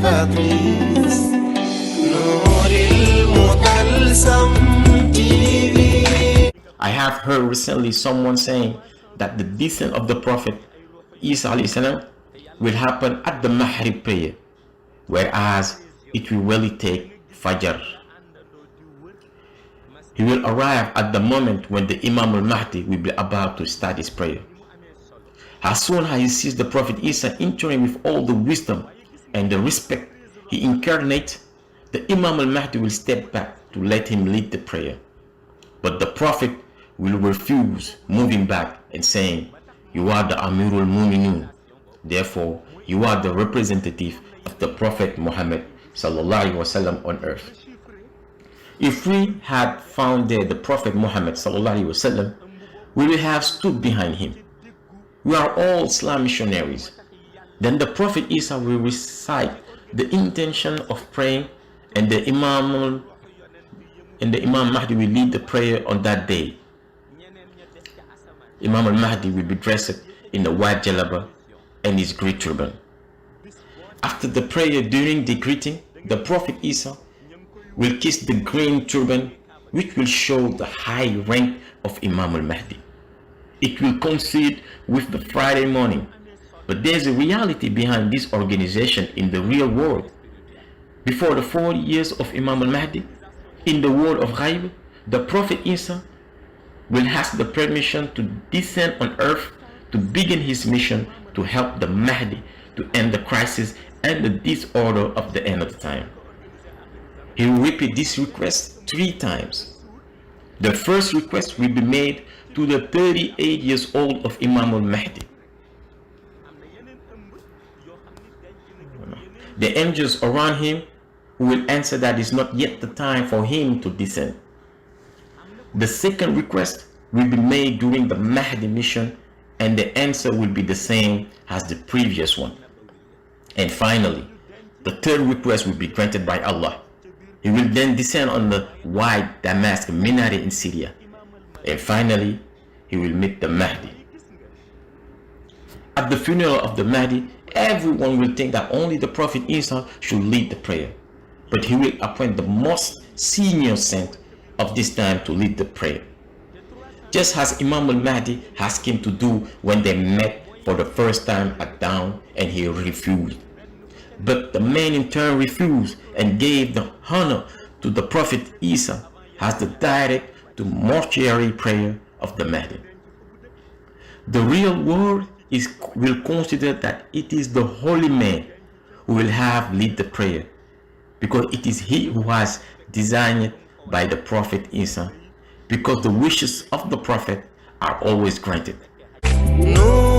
I have heard recently someone saying that the descent of the Prophet Isa salam will happen at the Maghrib prayer, whereas it will really take Fajr. He will arrive at the moment when the Imam al-Mahdi will be about to start his prayer. As soon as he sees the Prophet Isa entering with all the wisdom and the respect he incarnates, the Imam al-Mahdi will step back to let him lead the prayer. But the Prophet will refuse, moving back and saying, "You are the Amirul Muminun. Therefore, you are the representative of the Prophet Muhammad sallallahu alaihi wasallam on earth." If we had found there the Prophet Muhammad sallallahu alaihi wasallam, we would have stood behind him. We are all Islam missionaries. Then the Prophet Isa will recite the intention of praying, and the Imam Mahdi will lead the prayer on that day. Imam al-Mahdi will be dressed in the white jalaba and his great turban. After the prayer, during the greeting, the Prophet Isa will kiss the green turban, which will show the high rank of Imam al-Mahdi. It will coincide with the Friday morning, but there's a reality behind this organization in the real world. Before the 40 years of Imam al-Mahdi, in the world of Ghaib, the Prophet Isa will ask the permission to descend on earth to begin his mission to help the Mahdi to end the crisis and the disorder of the end of the time. He will repeat this request 3 times. The first request will be made to the 38 years old of Imam al-Mahdi. The angels around him will answer that it's not yet the time for him to descend. The second request will be made during the Mahdi mission, and the answer will be the same as the previous one. And finally, the third request will be granted by Allah. He will then descend on the white damask minaret in Syria, and finally he will meet the Mahdi. At the funeral of the Mahdi, everyone will think that only the Prophet Isa should lead the prayer, but he will appoint the most senior saint of this time to lead the prayer, just as Imam al-Mahdi asked him to do when they met for the first time at dawn, and he refused. But the man in turn refused and gave the honor to the Prophet Isa as the direct to mortuary prayer of the Mahdi. The real world will consider that it is the holy man who will have lead the prayer, because it is he who has designed by the Prophet Isa, because the wishes of the Prophet are always granted. No.